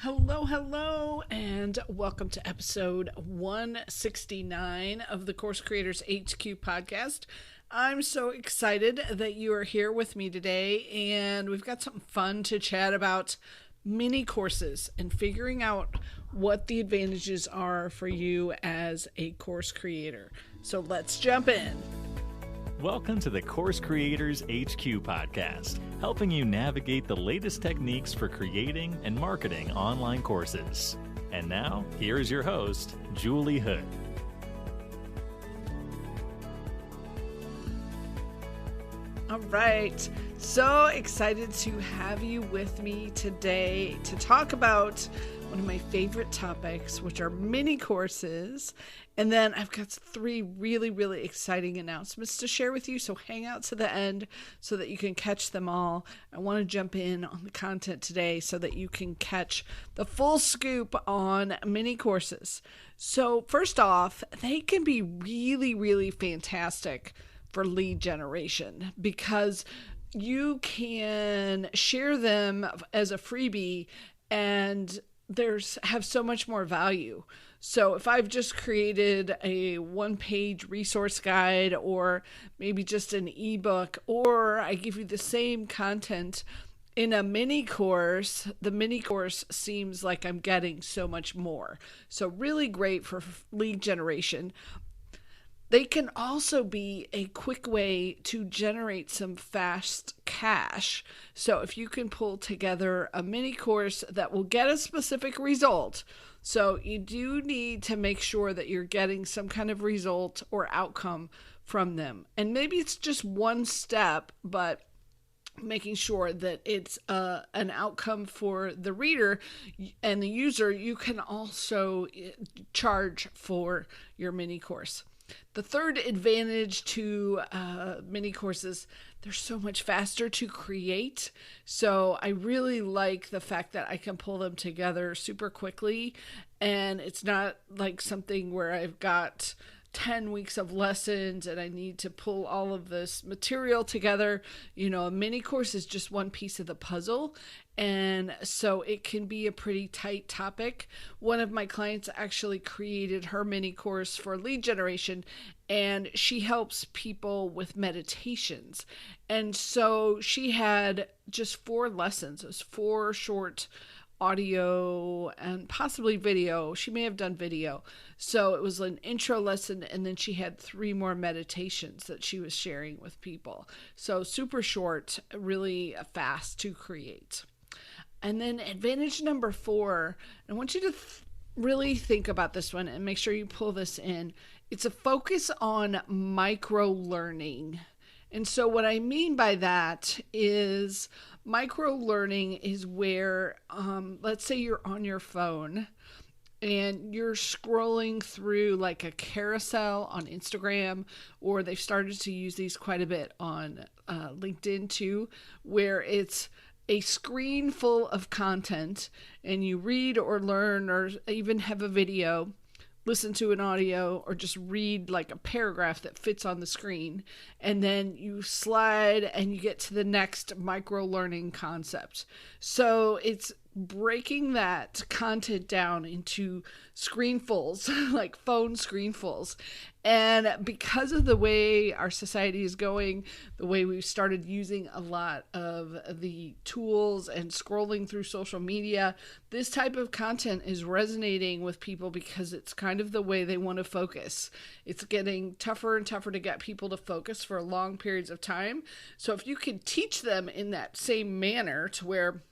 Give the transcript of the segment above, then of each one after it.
Hello, and welcome to episode 169 of the Course Creators HQ podcast. I'm so excited that you are here with me today, and we've got something fun to chat about: mini courses and figuring out what the advantages are for you as a course creator. So let's jump in. Welcome to the Course Creators HQ podcast, helping you navigate the latest techniques for creating and marketing online courses. And now, here is your host, Julie Hood. All right, so excited to have you with me today to talk about one of my favorite topics, which are mini courses. And then I've got three really exciting announcements to share with you, so hang out to the end so that you can catch them all. I want to jump in on the content today so that you can catch the full scoop on mini courses. So first off, they can be really fantastic for lead generation because you can share them as a freebie and have so much more value. So if I've just created a one-page resource guide or maybe just an ebook, or I give you the same content in a mini course, the mini course seems like I'm getting so much more. So really great for lead generation. They can also be a quick way to generate some fast cash. So if you can pull together a mini course that will get a specific result, so you do need to make sure that you're getting some kind of result or outcome from them. And maybe it's just one step, but making sure that it's an outcome for the reader and the user, you can also charge for your mini course. The third advantage to mini courses, they're so much faster to create. So I really like the fact that I can pull them together super quickly. And it's not like something where I've got 10 weeks of lessons and I need to pull all of this material together. You know, a mini course is just one piece of the puzzle. And so it can be a pretty tight topic. One of my clients actually created her mini course for lead generation, and she helps people with meditations. And so she had just 4 lessons. It was 4 short audio and possibly video. She may have done video. So it was an intro lesson, and then she had 3 more meditations that she was sharing with people. So super short, really fast to create. And then advantage number 4, I want you to really think about this one and make sure you pull this in. It's a focus on micro-learning. And so what I mean by that is micro-learning is where, let's say you're on your phone and you're scrolling through like a carousel on Instagram, or they've started to use these quite a bit on LinkedIn too, where it's a screen full of content and you read or learn or even have a video, listen to an audio, or just read like a paragraph that fits on the screen. And then you slide and you get to the next micro-learning concept. So it's breaking that content down into screenfuls, like phone screenfuls. And because of the way our society is going, the way we've started using a lot of the tools and scrolling through social media, this type of content is resonating with people because it's kind of the way they want to focus. It's getting tougher and tougher to get people to focus for long periods of time. So if you can teach them in that same manner to where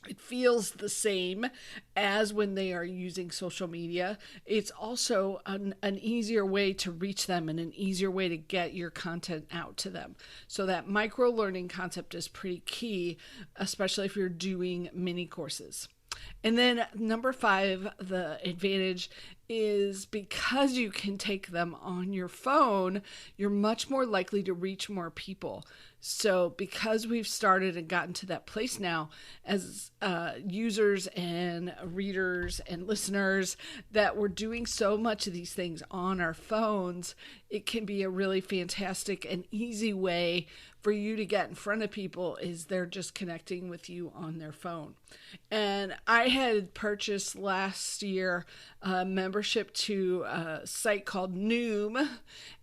it feels the same as when they are using social media, it's also an easier way to reach them and an easier way to get your content out to them. So that micro-learning concept is pretty key, especially if you're doing mini courses. And then number 5, the advantage is because you can take them on your phone, you're much more likely to reach more people. So because we've started and gotten to that place now as users and readers and listeners that we're doing so much of these things on our phones, it can be a really fantastic and easy way for you to get in front of people is they're just connecting with you on their phone. And I had purchased last year a membership to a site called Noom,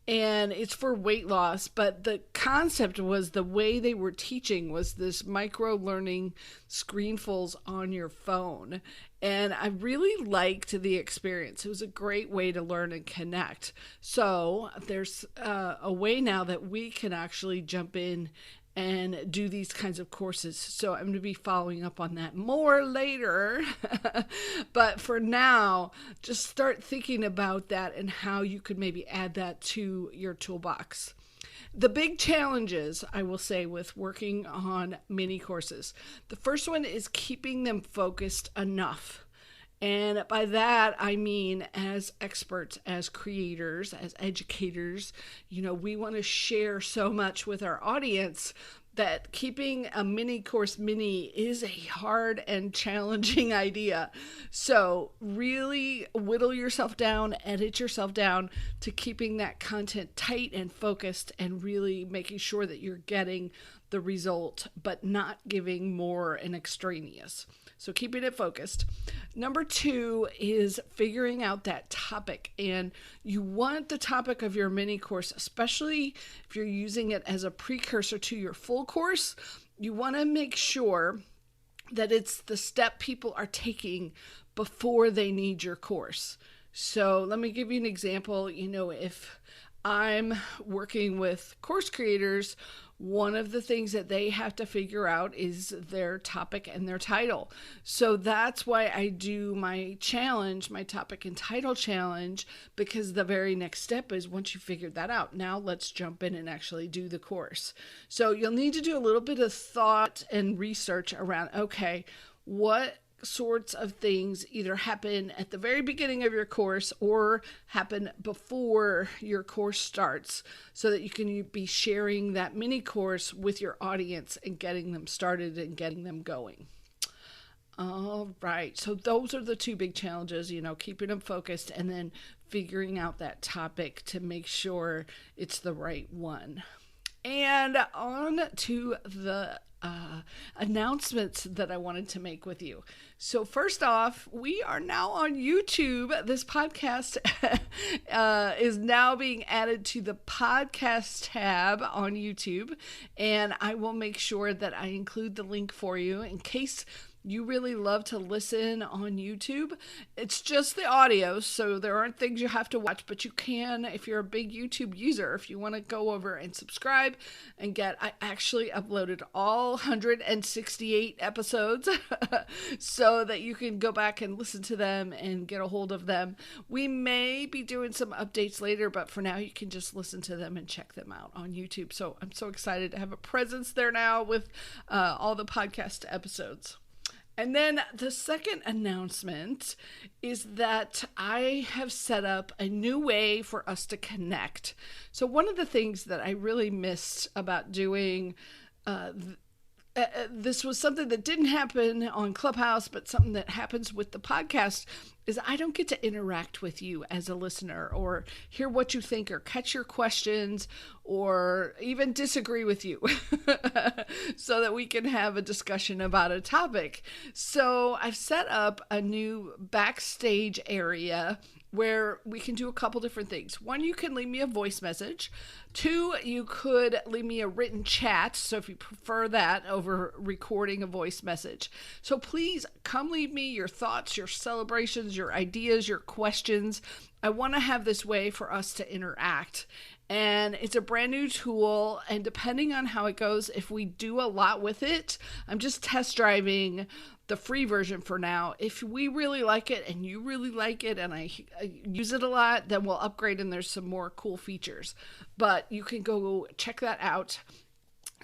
and it's for weight loss, but the concept was the way they were teaching was this micro-learning screenfuls on your phone. And I really liked the experience. It was a great way to learn and connect. So there's a way now that we can actually jump in and do these kinds of courses. So I'm going to be following up on that more later. But for now, just start thinking about that and how you could maybe add that to your toolbox. The big challenges, I will say, with working on mini courses. The first one is keeping them focused enough. And by that, I mean as experts, as creators, as educators, we want to share so much with our audience that keeping a mini course mini is a hard and challenging idea. So really whittle yourself down, edit yourself down to keeping that content tight and focused and really making sure that you're getting the result, but not giving more and extraneous. So keeping it focused. Number 2 is figuring out that topic. And you want the topic of your mini course, especially if you're using it as a precursor to your full course, you want to make sure that it's the step people are taking before they need your course. So let me give you an example. If I'm working with course creators, one of the things that they have to figure out is their topic and their title. So that's why I do my challenge, my topic and title challenge, because the very next step is once you figured that out, now let's jump in and actually do the course. So you'll need to do a little bit of thought and research around, okay, what sorts of things either happen at the very beginning of your course or happen before your course starts so that you can be sharing that mini course with your audience and getting them started and getting them going. All right. So those are the 2 big challenges, keeping them focused and then figuring out that topic to make sure it's the right one. And on to the announcements that I wanted to make with you. So first off, we are now on YouTube. This podcast is now being added to the podcast tab on YouTube, and I will make sure that I include the link for you in case you really love to listen on YouTube. It's just the audio, so there aren't things you have to watch, but you can, if you're a big YouTube user, if you want to go over and subscribe and I actually uploaded all 168 episodes so that you can go back and listen to them and get a hold of them. We may be doing some updates later, but for now you can just listen to them and check them out on YouTube. So I'm so excited to have a presence there now with all the podcast episodes. And then the second announcement is that I have set up a new way for us to connect. So one of the things that I really missed about doing this was something that didn't happen on Clubhouse, but something that happens with the podcast is I don't get to interact with you as a listener or hear what you think or catch your questions or even disagree with you so that we can have a discussion about a topic. So I've set up a new backstage area where we can do a couple different things. 1, you can leave me a voice message. 2, you could leave me a written chat, so if you prefer that over recording a voice message. So please come leave me your thoughts, your celebrations, your ideas, your questions. I want to have this way for us to interact. And it's a brand new tool, and depending on how it goes, if we do a lot with it, I'm just test driving the free version for now. If we really like it and you really like it and I use it a lot, then we'll upgrade and there's some more cool features. But you can go check that out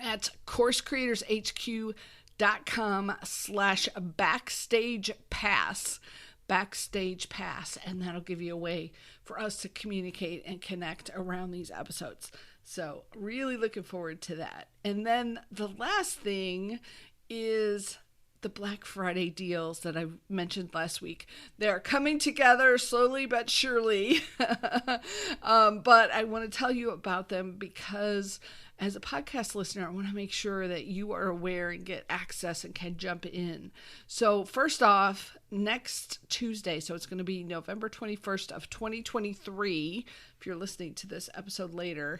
at coursecreatorshq.com/backstage pass. backstage pass, and that'll give you a way for us to communicate and connect around these episodes. So really looking forward to that. And then the last thing is the Black Friday deals that I mentioned last week. They're coming together slowly but surely. But I want to tell you about them because as a podcast listener, I want to make sure that you are aware and get access and can jump in. So first off, next Tuesday, so it's going to be November 21st of 2023, if you're listening to this episode later,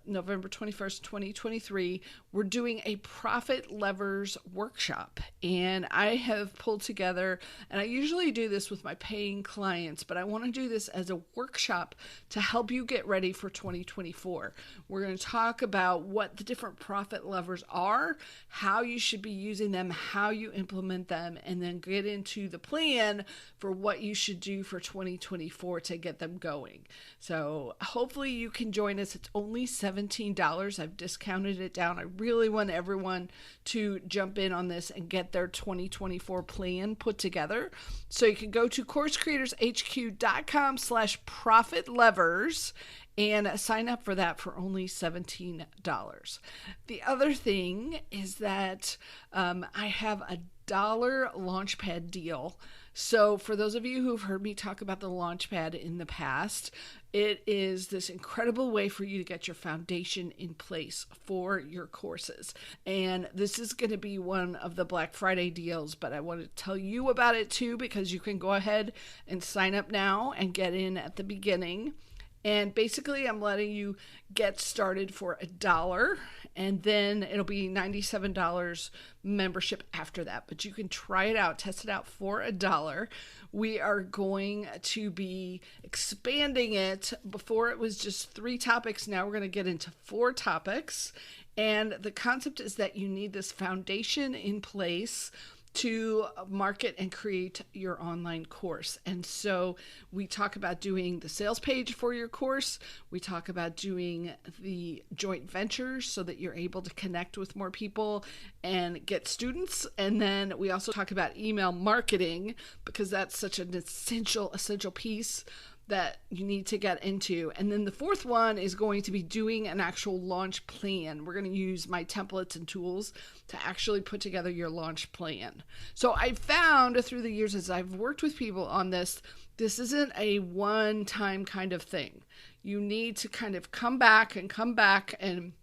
November 21st, 2023, we're doing a Profit Levers workshop. And I have pulled together, and I usually do this with my paying clients, but I want to do this as a workshop to help you get ready for 2024. We're going to talk about what the different profit levers are, how you should be using them, how you implement them, and then get into the plan for what you should do for 2024 to get them going. So hopefully you can join us. It's only $17. I've discounted it down. I really want everyone to jump in on this and get their 2024 plan put together. So you can go to coursecreatorshq.com/profitlevers and sign up for that for only $17. The other thing is that I have a $1 Launchpad deal. So for those of you who've heard me talk about the Launchpad in the past, it is this incredible way for you to get your foundation in place for your courses. And this is going to be one of the Black Friday deals, but I want to tell you about it too, because you can go ahead and sign up now and get in at the beginning. And basically, I'm letting you get started for $1, and then it'll be $97 membership after that. But you can try it out, test it out for $1. We are going to be expanding it. Before it was just 3 topics. Now we're going to get into 4 topics. And the concept is that you need this foundation in place to market and create your online course. And so we talk about doing the sales page for your course. We talk about doing the joint ventures so that you're able to connect with more people and get students. And then we also talk about email marketing, because that's such an essential piece that you need to get into. And then the 4th one is going to be doing an actual launch plan. We're going to use my templates and tools to actually put together your launch plan. So I found through the years as I've worked with people on this isn't a one-time kind of thing. You need to kind of come back and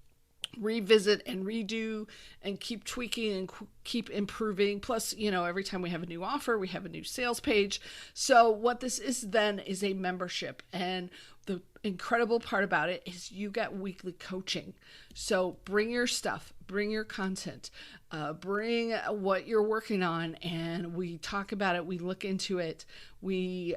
revisit and redo and keep tweaking and keep improving. Plus, every time we have a new offer, we have a new sales page. So what this is then is a membership. And the incredible part about it is you get weekly coaching. So bring your stuff, bring your content, bring what you're working on, and we talk about it. We look into it. We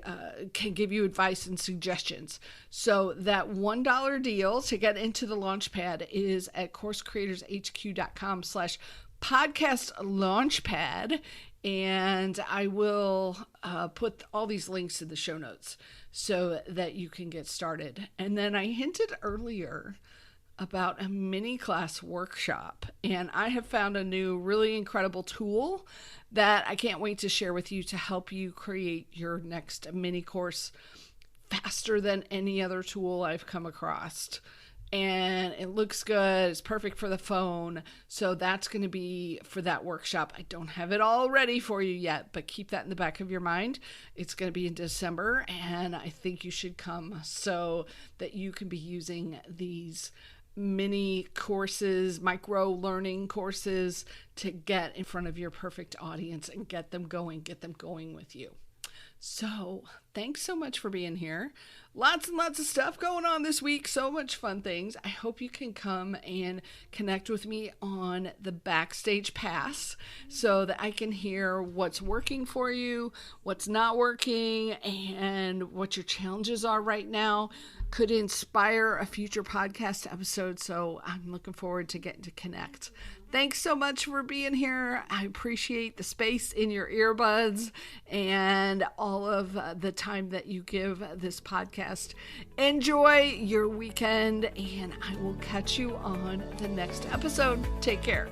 can give you advice and suggestions. So that $1 deal to get into the Launchpad is at coursecreatorshq.com/podcast launchpad. And I will put all these links in the show notes so that you can get started. And then I hinted earlier about a mini class workshop, and I have found a new really incredible tool that I can't wait to share with you to help you create your next mini course faster than any other tool I've come across. And it looks good. It's perfect for the phone. So that's going to be for that workshop. I don't have it all ready for you yet, but keep that in the back of your mind. It's going to be in December, and I think you should come so that you can be using these mini courses, micro learning courses, to get in front of your perfect audience and get them going with you. So thanks so much for being here. Lots and lots of stuff going on this week. So much fun things. I hope you can come and connect with me on the Backstage Pass so that I can hear what's working for you, what's not working, and what your challenges are right now. Could inspire a future podcast episode. So I'm looking forward to getting to connect. Thanks so much for being here. I appreciate the space in your earbuds and all of the time that you give this podcast. Enjoy your weekend, and I will catch you on the next episode. Take care.